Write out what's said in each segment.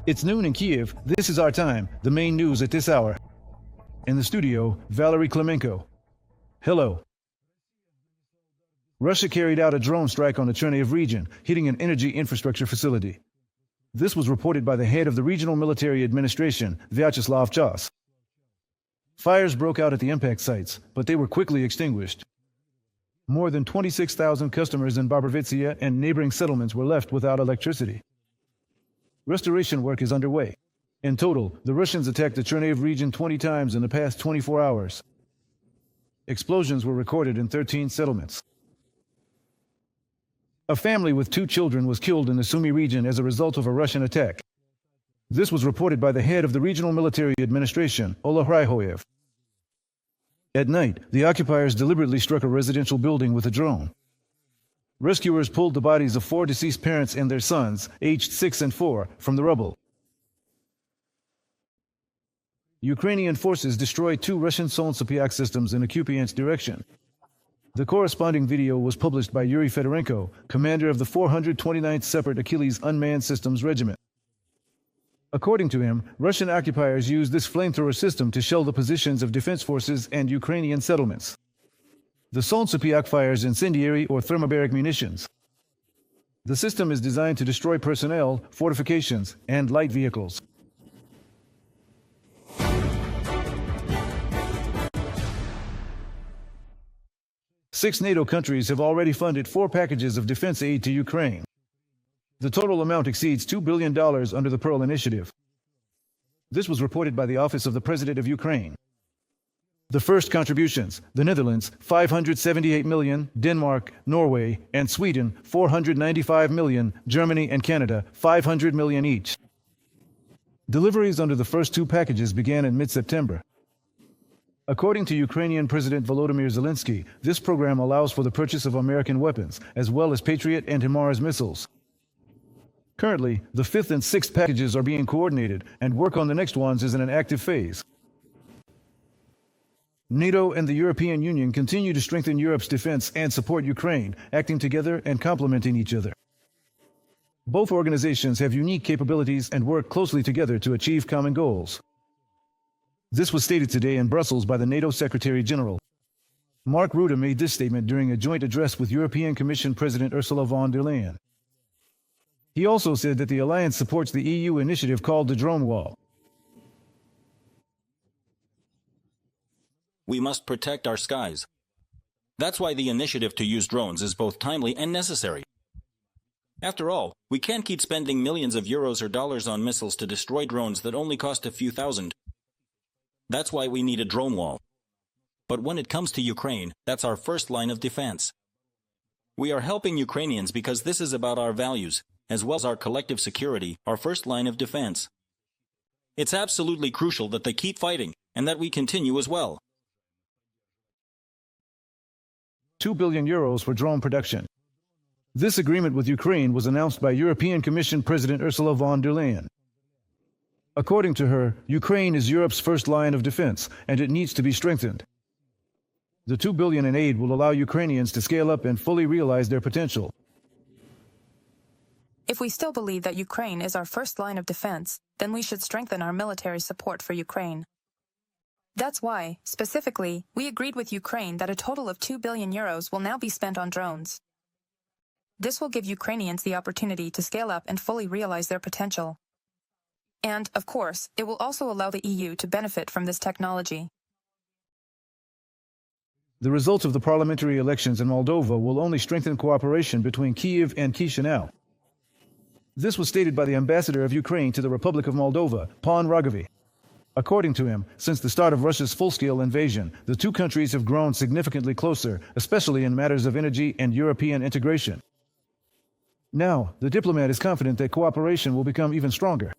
It's noon in Kyiv. This is our time, the main news at this hour. In the studio, Valery Klemenko. Hello. Russia carried out a drone strike on the Chernihiv region, hitting an energy infrastructure facility. This was reported by the head of the Regional Military Administration, Vyacheslav Chas. Fires broke out at the impact sites, but they were quickly extinguished. More than 26,000 customers in Babrovitsia and neighboring settlements were left without electricity. Restoration work is underway. In total, the Russians attacked the Chernihiv region 20 times in the past 24 hours. Explosions were recorded in 13 settlements. A family with 2 children was killed in the Sumy region as a result of a Russian attack. This was reported by the head of the Regional Military Administration, Ola Hryhoyev. At night, the occupiers deliberately struck a residential building with a drone. Rescuers pulled the bodies of 4 deceased parents and their sons, aged 6 and 4, from the rubble. Ukrainian forces destroyed 2 Russian Solntsepyok systems in a Kupiansk direction. The corresponding video was published by Yuri Fedorenko, commander of the 429th Separate Achilles Unmanned Systems Regiment. According to him, Russian occupiers used this flamethrower system to shell the positions of defense forces and Ukrainian settlements. The Solntsepyok fires incendiary or thermobaric munitions. The system is designed to destroy personnel, fortifications, and light vehicles. Six NATO countries have already funded 4 packages of defense aid to Ukraine. The total amount exceeds $2 billion under the Pearl Initiative. This was reported by the Office of the President of Ukraine. The first contributions, the Netherlands, 578 million, Denmark, Norway, and Sweden, 495 million, Germany and Canada, 500 million each. Deliveries under the first 2 packages began in mid-September. According to Ukrainian President Volodymyr Zelensky, this program allows for the purchase of American weapons, as well as Patriot and HIMARS missiles. Currently, the 5th and 6th packages are being coordinated, and work on the next ones is in an active phase. NATO and the European Union continue to strengthen Europe's defense and support Ukraine, acting together and complementing each other. Both organizations have unique capabilities and work closely together to achieve common goals. This was stated today in Brussels by the NATO Secretary General. Mark Rutte made this statement during a joint address with European Commission President Ursula von der Leyen. He also said that the alliance supports the EU initiative called the Drone Wall. We must protect our skies. That's why the initiative to use drones is both timely and necessary. After all, we can't keep spending millions of euros or dollars on missiles to destroy drones that only cost a few thousand. That's why we need a drone wall. But when it comes to Ukraine, that's our first line of defense. We are helping Ukrainians because this is about our values, as well as our collective security, our first line of defense. It's absolutely crucial that they keep fighting, and that we continue as well. 2 billion euros for drone production. This agreement with Ukraine was announced by European Commission President Ursula von der Leyen. According to her, Ukraine is Europe's first line of defense, and it needs to be strengthened. The 2 billion in aid will allow Ukrainians to scale up and fully realize their potential. If we still believe that Ukraine is our first line of defense, then we should strengthen our military support for Ukraine. That's why, specifically, we agreed with Ukraine that a total of 2 billion euros will now be spent on drones. This will give Ukrainians the opportunity to scale up and fully realize their potential. And, of course, it will also allow the EU to benefit from this technology. The results of the parliamentary elections in Moldova will only strengthen cooperation between Kyiv and Chisinau. This was stated by the ambassador of Ukraine to the Republic of Moldova, Pan Ragavi. According to him, since the start of Russia's full-scale invasion, the 2 countries have grown significantly closer, especially in matters of energy and European integration. Now, the diplomat is confident that cooperation will become even stronger.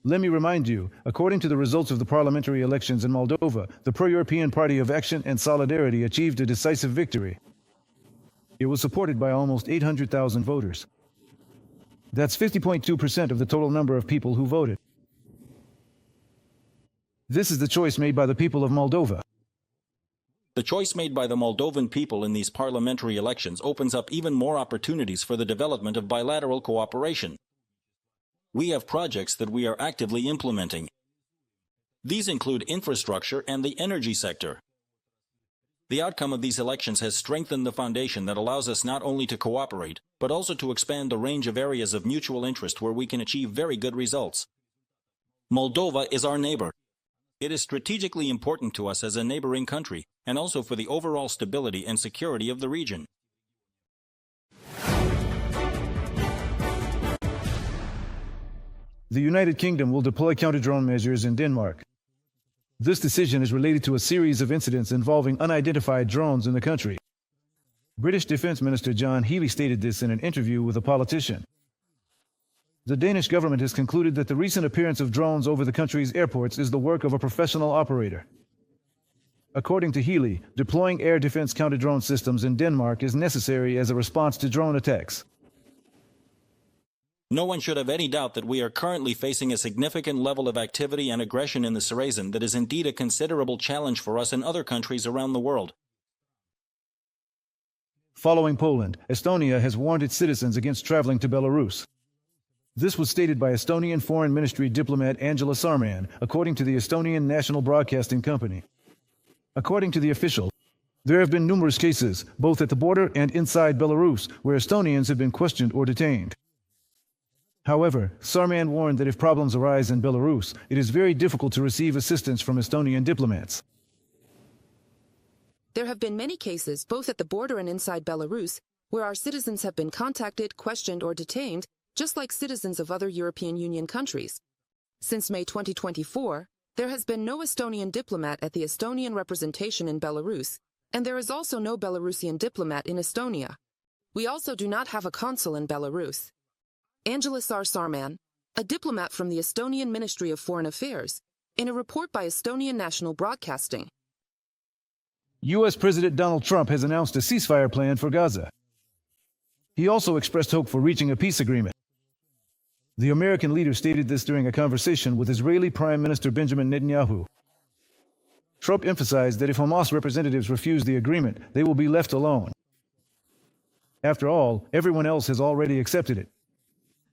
Let me remind you, according to the results of the parliamentary elections in Moldova, the pro-European Party of Action and Solidarity achieved a decisive victory. It was supported by almost 800,000 voters. That's 50.2% of the total number of people who voted. This is the choice made by the people of Moldova. The choice made by the Moldovan people in these parliamentary elections opens up even more opportunities for the development of bilateral cooperation. We have projects that we are actively implementing. These include infrastructure and the energy sector. The outcome of these elections has strengthened the foundation that allows us not only to cooperate, but also to expand the range of areas of mutual interest where we can achieve very good results. Moldova is our neighbor. It is strategically important to us as a neighboring country, and also for the overall stability and security of the region. The United Kingdom will deploy counter-drone measures in Denmark. This decision is related to a series of incidents involving unidentified drones in the country. British Defence Minister John Healey stated this in an interview with a politician. The Danish government has concluded that the recent appearance of drones over the country's airports is the work of a professional operator. According to Healey, deploying air defense counter-drone systems in Denmark is necessary as a response to drone attacks. No one should have any doubt that we are currently facing a significant level of activity and aggression in the Sumy that is indeed a considerable challenge for us and other countries around the world. Following Poland, Estonia has warned its citizens against traveling to Belarus. This was stated by Estonian Foreign Ministry diplomat Angela Sarman, according to the Estonian National Broadcasting Company. According to the official, there have been numerous cases, both at the border and inside Belarus, where Estonians have been questioned or detained. However, Sarman warned that if problems arise in Belarus, it is very difficult to receive assistance from Estonian diplomats. There have been many cases, both at the border and inside Belarus, where our citizens have been contacted, questioned, or detained, just like citizens of other European Union countries. Since May 2024, there has been no Estonian diplomat at the Estonian representation in Belarus, and there is also no Belarusian diplomat in Estonia. We also do not have a consul in Belarus. Angela Sarman, a diplomat from the Estonian Ministry of Foreign Affairs, in a report by Estonian National Broadcasting. U.S. President Donald Trump has announced a ceasefire plan for Gaza. He also expressed hope for reaching a peace agreement. The American leader stated this during a conversation with Israeli Prime Minister Benjamin Netanyahu. Trump emphasized that if Hamas representatives refuse the agreement, they will be left alone. After all, everyone else has already accepted it.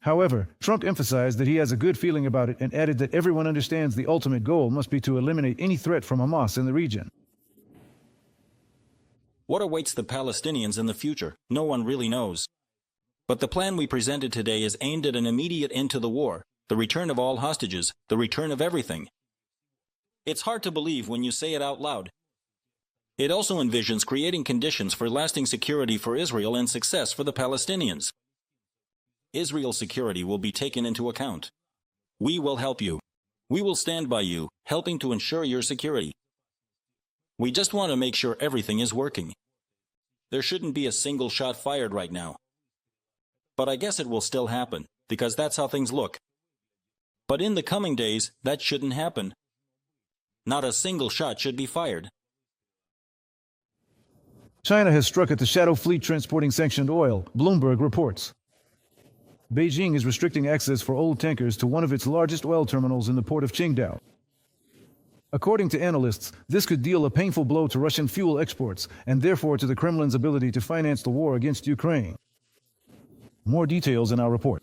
However, Trump emphasized that he has a good feeling about it and added that everyone understands the ultimate goal must be to eliminate any threat from Hamas in the region. What awaits the Palestinians in the future? No one really knows. But the plan we presented today is aimed at an immediate end to the war, the return of all hostages, the return of everything. It's hard to believe when you say it out loud. It also envisions creating conditions for lasting security for Israel and success for the Palestinians. Israel's security will be taken into account. We will help you. We will stand by you, helping to ensure your security. We just want to make sure everything is working. There shouldn't be a single shot fired right now. But I guess it will still happen, because that's how things look. But in the coming days, that shouldn't happen. Not a single shot should be fired. China has struck at the shadow fleet transporting sanctioned oil, Bloomberg reports. Beijing is restricting access for old tankers to one of its largest oil terminals in the port of Qingdao. According to analysts, this could deal a painful blow to Russian fuel exports and therefore to the Kremlin's ability to finance the war against Ukraine. More details in our report.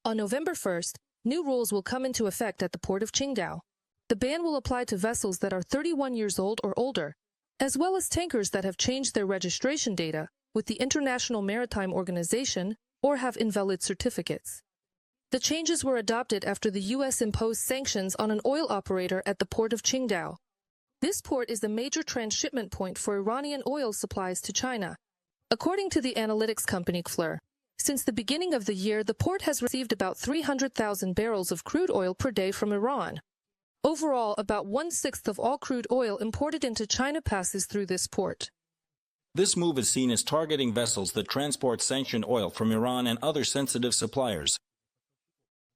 On November 1st, new rules will come into effect at the port of Qingdao. The ban will apply to vessels that are 31 years old or older, as well as tankers that have changed their registration data with the International Maritime Organization or have invalid certificates. The changes were adopted after the U.S. imposed sanctions on an oil operator at the port of Qingdao. This port is the major transshipment point for Iranian oil supplies to China. According to the analytics company Fleur, since the beginning of the year, the port has received about 300,000 barrels of crude oil per day from Iran. Overall, about 1/6 of all crude oil imported into China passes through this port. This move is seen as targeting vessels that transport sanctioned oil from Iran and other sensitive suppliers.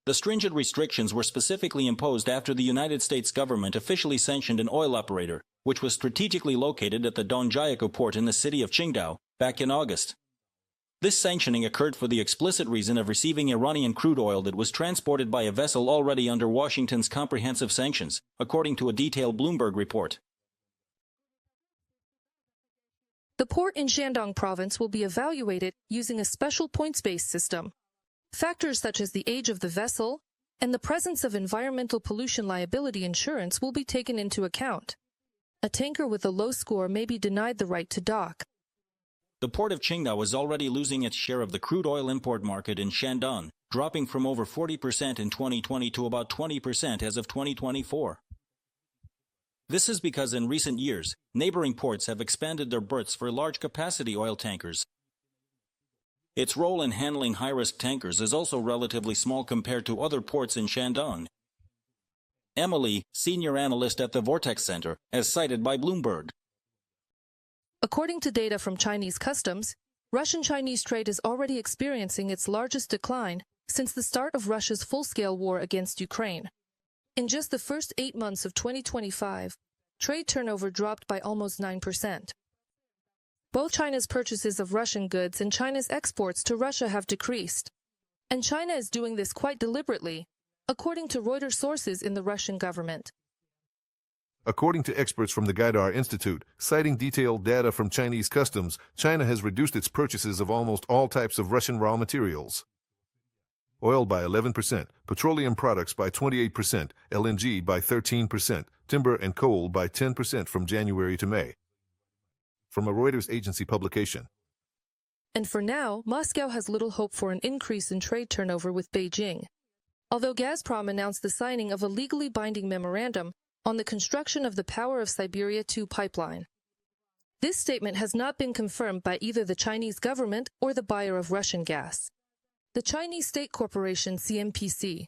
The stringent restrictions were specifically imposed after the United States government officially sanctioned an oil operator, which was strategically located at the Dongyayako port in the city of Qingdao, back in August. This sanctioning occurred for the explicit reason of receiving Iranian crude oil that was transported by a vessel already under Washington's comprehensive sanctions, according to a detailed Bloomberg report. The port in Shandong province will be evaluated using a special points-based system. Factors such as the age of the vessel and the presence of environmental pollution liability insurance will be taken into account. A tanker with a low score may be denied the right to dock. The port of Qingdao is already losing its share of the crude oil import market in Shandong, dropping from over 40% in 2020 to about 20% as of 2024. This is because in recent years, neighboring ports have expanded their berths for large-capacity oil tankers. Its role in handling high-risk tankers is also relatively small compared to other ports in Shandong. Emily, senior analyst at the Vortex Center, as cited by Bloomberg. According to data from Chinese customs, Russian-Chinese trade is already experiencing its largest decline since the start of Russia's full-scale war against Ukraine. In just the first 8 months of 2025, trade turnover dropped by almost 9%. Both China's purchases of Russian goods and China's exports to Russia have decreased. And China is doing this quite deliberately, according to Reuters sources in the Russian government. According to experts from the Gaidar Institute, citing detailed data from Chinese customs, China has reduced its purchases of almost all types of Russian raw materials. Oil by 11%, petroleum products by 28%, LNG by 13%, timber and coal by 10% from January to May. From a Reuters agency publication. And for now, Moscow has little hope for an increase in trade turnover with Beijing. Although Gazprom announced the signing of a legally binding memorandum on the construction of the Power of Siberia 2 pipeline. This statement has not been confirmed by either the Chinese government or the buyer of Russian gas, the Chinese state corporation CMPC.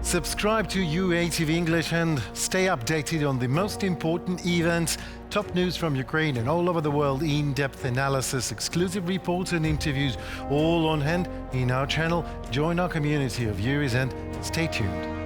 Subscribe to UATV English and stay updated on the most important events, top news from Ukraine and all over the world, in-depth analysis, exclusive reports and interviews, all on hand in our channel. Join our community of viewers and stay tuned.